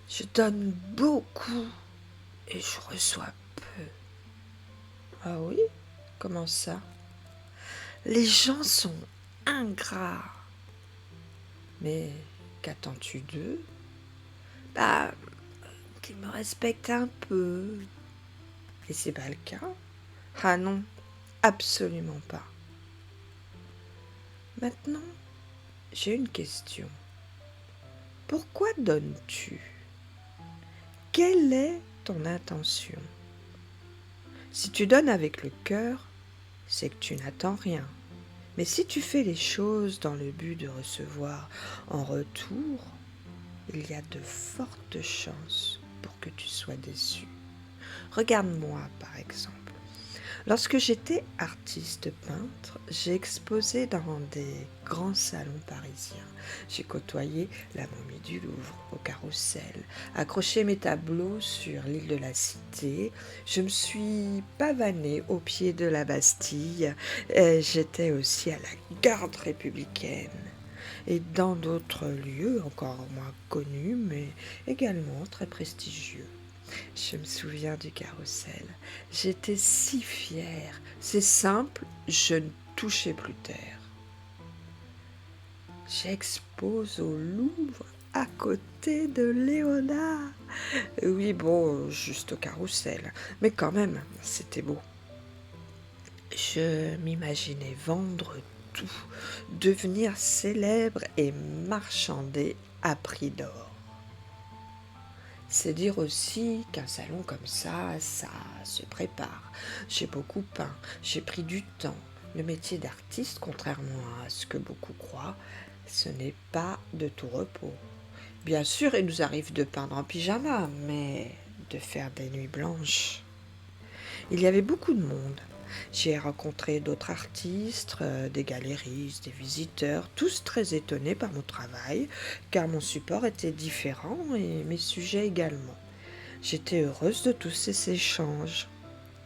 Je donne beaucoup et je reçois peu. Ah oui? Comment ça? Les gens sont ingrats. Mais qu'attends-tu d'eux? Bah, qu'ils me respectent un peu. Et c'est pas le cas? Ah non, absolument pas. Maintenant, j'ai une question. Pourquoi donnes-tu? Quelle est ton intention? Si tu donnes avec le cœur, c'est que tu n'attends rien. Mais si tu fais les choses dans le but de recevoir en retour, il y a de fortes chances pour que tu sois déçu. Regarde-moi par exemple. Lorsque j'étais artiste peintre, j'ai exposé dans des grands salons parisiens. J'ai côtoyé la momie du Louvre au Carrousel, accroché mes tableaux sur l'île de la Cité. Je me suis pavanée au pied de la Bastille. Et j'étais aussi à la garde républicaine et dans d'autres lieux encore moins connus, mais également très prestigieux. Je me souviens du Carrousel. J'étais si fière. C'est simple, je ne touchais plus terre. J'expose au Louvre à côté de Léonard. Oui, bon, juste au Carrousel, mais quand même, c'était beau. Je m'imaginais vendre tout, devenir célèbre et marchander à prix d'or. C'est dire aussi qu'un salon comme ça se prépare. J'ai beaucoup peint, j'ai pris du temps. Le métier d'artiste, contrairement à ce que beaucoup croient, ce n'est pas de tout repos. Bien sûr, il nous arrive de peindre en pyjama, mais de faire des nuits blanches. Il y avait beaucoup de monde. J'ai rencontré d'autres artistes, des galeristes, des visiteurs, tous très étonnés par mon travail, car mon support était différent et mes sujets également. J'étais heureuse de tous ces échanges,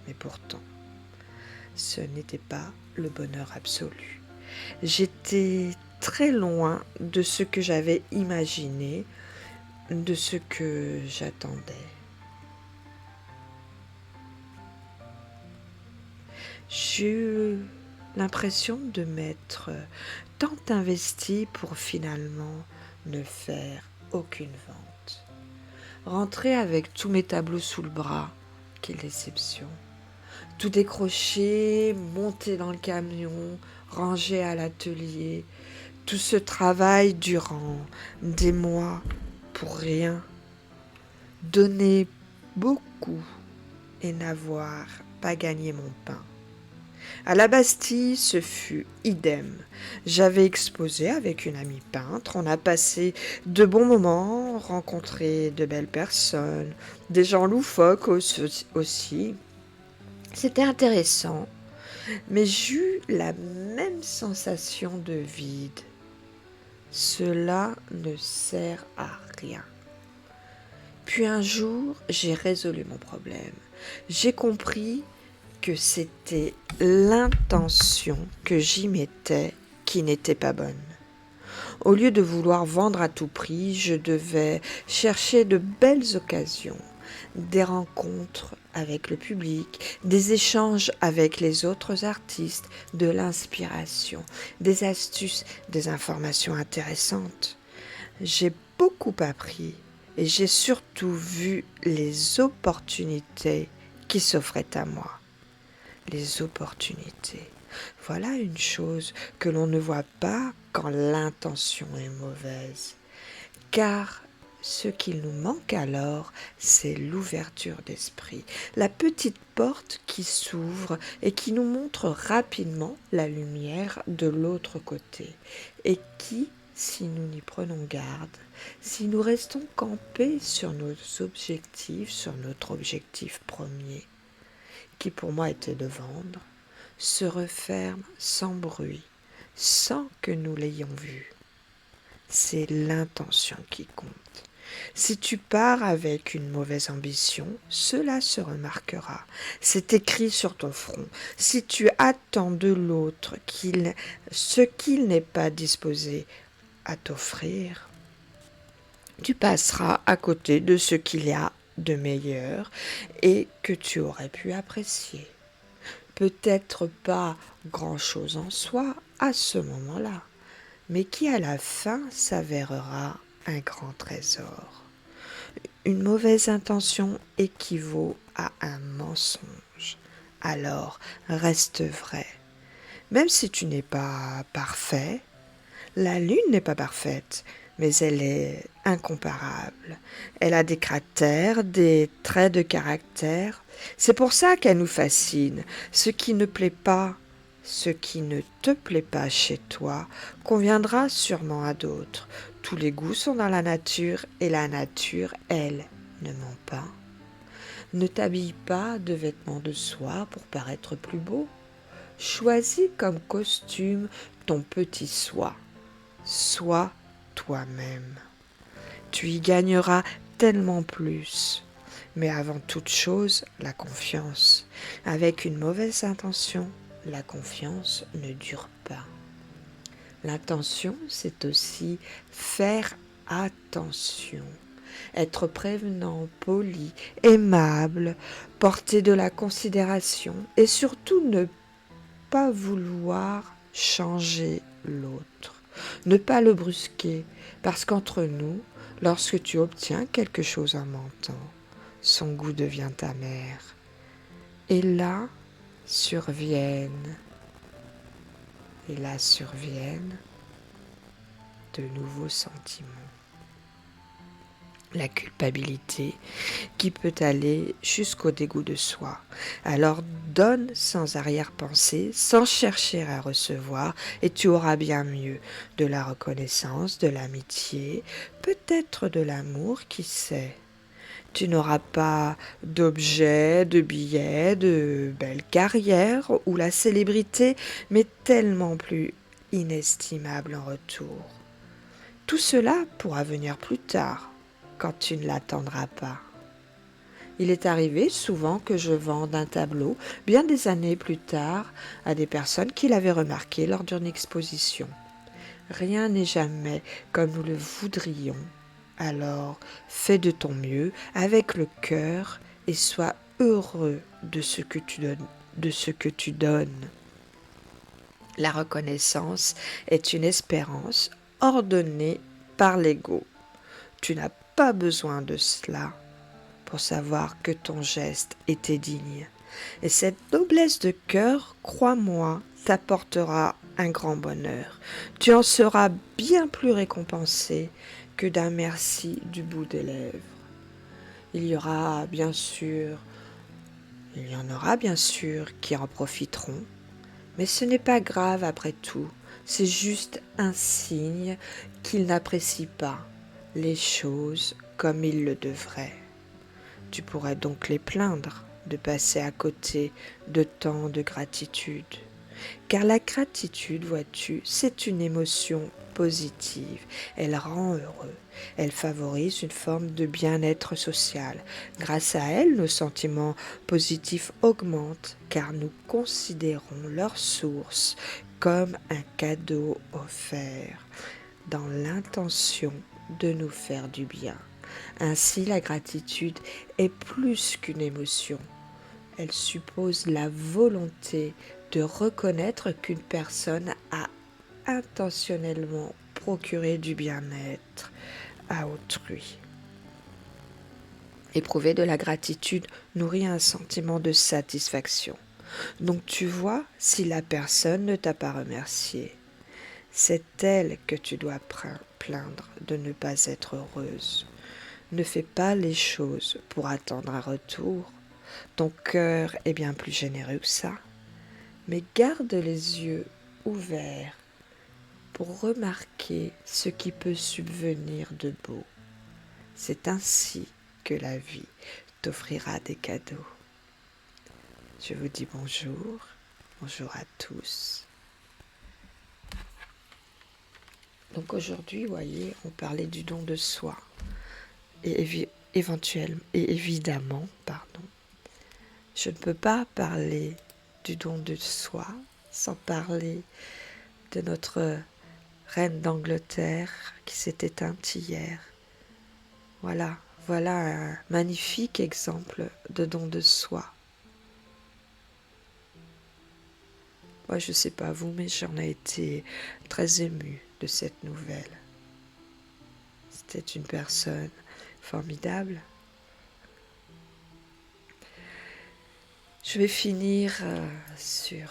mais pourtant, ce n'était pas le bonheur absolu. J'étais très loin de ce que j'avais imaginé, de ce que j'attendais. J'ai eu l'impression de m'être tant investi pour finalement ne faire aucune vente. Rentrer avec tous mes tableaux sous le bras, quelle déception. Tout décrocher, monter dans le camion, ranger à l'atelier, tout ce travail durant des mois pour rien. Donner beaucoup et n'avoir pas gagné mon pain. À la Bastille, ce fut idem. J'avais exposé avec une amie peintre, on a passé de bons moments, rencontré de belles personnes, des gens loufoques aussi. C'était intéressant, mais j'eus la même sensation de vide. Cela ne sert à rien. Puis un jour, j'ai résolu mon problème. J'ai compris que c'était l'intention que j'y mettais qui n'était pas bonne. Au lieu de vouloir vendre à tout prix, je devais chercher de belles occasions, des rencontres avec le public, des échanges avec les autres artistes, de l'inspiration, des astuces, des informations intéressantes. J'ai beaucoup appris et j'ai surtout vu les opportunités qui s'offraient à moi. Les opportunités. Voilà une chose que l'on ne voit pas quand l'intention est mauvaise. Car ce qu'il nous manque alors, c'est l'ouverture d'esprit, la petite porte qui s'ouvre et qui nous montre rapidement la lumière de l'autre côté, et qui, si nous n'y prenons garde, si nous restons campés sur nos objectifs, sur notre objectif premier, qui pour moi était de vendre, se referme sans bruit, sans que nous l'ayons vu. C'est l'intention qui compte. Si tu pars avec une mauvaise ambition, cela se remarquera. C'est écrit sur ton front. Si tu attends de l'autre ce qu'il n'est pas disposé à t'offrir, tu passeras à côté de ce qu'il y a de meilleur et que tu aurais pu apprécier. Peut-être pas grand-chose en soi à ce moment-là, mais qui à la fin s'avérera un grand trésor. Une mauvaise intention équivaut à un mensonge. Alors reste vrai. Même si tu n'es pas parfait, la lune n'est pas parfaite, mais elle est incomparable. Elle a des cratères, des traits de caractère. C'est pour ça qu'elle nous fascine. Ce qui ne plaît pas, ce qui ne te plaît pas chez toi, conviendra sûrement à d'autres. Tous les goûts sont dans la nature et la nature, elle, ne ment pas. Ne t'habille pas de vêtements de soie pour paraître plus beau. Choisis comme costume ton petit soi. Sois toi-même. Tu y gagneras tellement plus. Mais avant toute chose, la confiance. Avec une mauvaise intention, la confiance ne dure pas. L'intention, c'est aussi faire attention. Être prévenant, poli, aimable, porter de la considération et surtout ne pas vouloir changer l'autre. Ne pas le brusquer, parce qu'entre nous, lorsque tu obtiens quelque chose en mentant, son goût devient amer. Et là surviennent, et là surviennent de nouveaux sentiments. La culpabilité qui peut aller jusqu'au dégoût de soi. Alors donne sans arrière-pensée, sans chercher à recevoir, et tu auras bien mieux de la reconnaissance, de l'amitié, peut-être de l'amour, qui sait. Tu n'auras pas d'objets, de billets, de belles carrières ou la célébrité, mais tellement plus inestimable en retour. Tout cela pourra venir plus tard, quand tu ne l'attendras pas. Il est arrivé souvent que je vende un tableau bien des années plus tard à des personnes qui l'avaient remarqué lors d'une exposition. Rien n'est jamais comme nous le voudrions. Alors, fais de ton mieux avec le cœur et sois heureux de ce que tu donnes. La reconnaissance est une espérance ordonnée par l'ego. Tu n'as pas besoin de cela pour savoir que ton geste était digne. Et cette noblesse de cœur, crois-moi, t'apportera un grand bonheur. Tu en seras bien plus récompensé que d'un merci du bout des lèvres. Il y en aura bien sûr qui en profiteront, mais ce n'est pas grave après tout, c'est juste un signe qu'ils n'apprécient pas les choses comme ils le devraient. Tu pourrais donc les plaindre de passer à côté de tant de gratitude. Car la gratitude, vois-tu, c'est une émotion positive. Elle rend heureux. Elle favorise une forme de bien-être social. Grâce à elle, nos sentiments positifs augmentent car nous considérons leur source comme un cadeau offert dans l'intention de nous faire du bien. Ainsi, la gratitude est plus qu'une émotion. Elle suppose la volonté de reconnaître qu'une personne a intentionnellement procuré du bien-être à autrui. Éprouver de la gratitude nourrit un sentiment de satisfaction. Donc tu vois, si la personne ne t'a pas remercié, c'est elle que tu dois plaindre de ne pas être heureuse. Ne fais pas les choses pour attendre un retour. Ton cœur est bien plus généreux que ça. Mais garde les yeux ouverts pour remarquer ce qui peut subvenir de beau. C'est ainsi que la vie t'offrira des cadeaux. Je vous dis bonjour, bonjour à tous. Donc aujourd'hui, vous voyez, on parlait du don de soi. Et évidemment, je ne peux pas parler du don de soi sans parler de notre reine d'Angleterre qui s'est éteinte hier. Voilà, voilà un magnifique exemple de don de soi. Moi, je ne sais pas vous, mais j'en ai été très émue de cette nouvelle. C'était une personne formidable. Je vais finir sur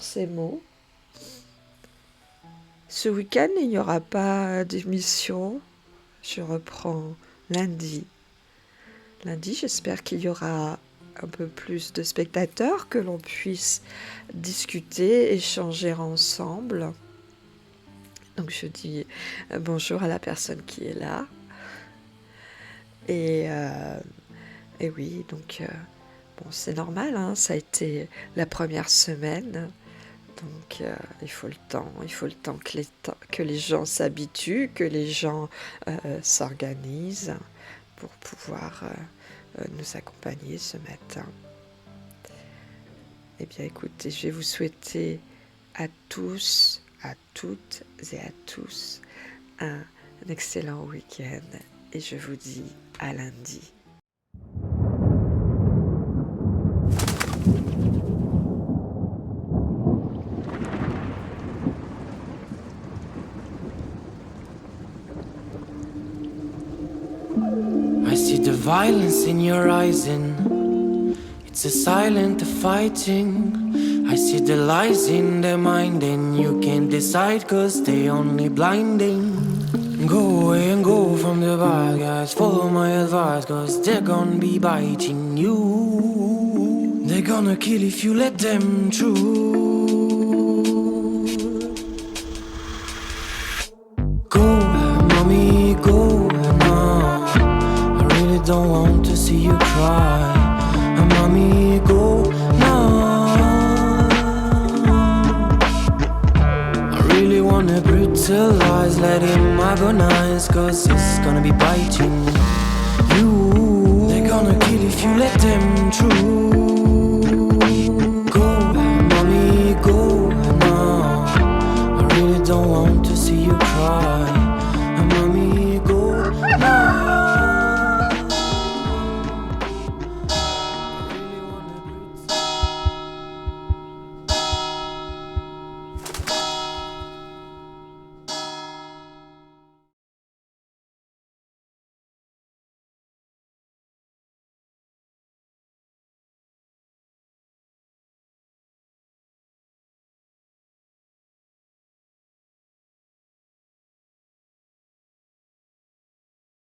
ces mots. Ce week-end, il n'y aura pas d'émission. Je reprends lundi. Lundi, j'espère qu'il y aura un peu plus de spectateurs, que l'on puisse discuter, échanger ensemble. Donc je dis bonjour à la personne qui est là. Et oui, donc bon, c'est normal, hein, ça a été la première semaine. Donc il faut le temps que les gens s'habituent, que les gens s'organisent pour pouvoir nous accompagner ce matin. Eh bien écoutez, je vais vous souhaiter à tous, à toutes et à tous un excellent week-end et je vous dis à lundi. I see the violence in your eyes and it's a silent fighting. I see the lies in their mind and you can't decide cause they only blinding. Go away and go from the bad guys, follow my advice cause they're gonna be biting you. They're gonna kill if you let them through. Go, mommy, go now. I really don't want to see you cry. Mommy, go now. I really wanna brutalize, let him agonize, cause it's gonna be biting you. They're gonna kill if you let them through.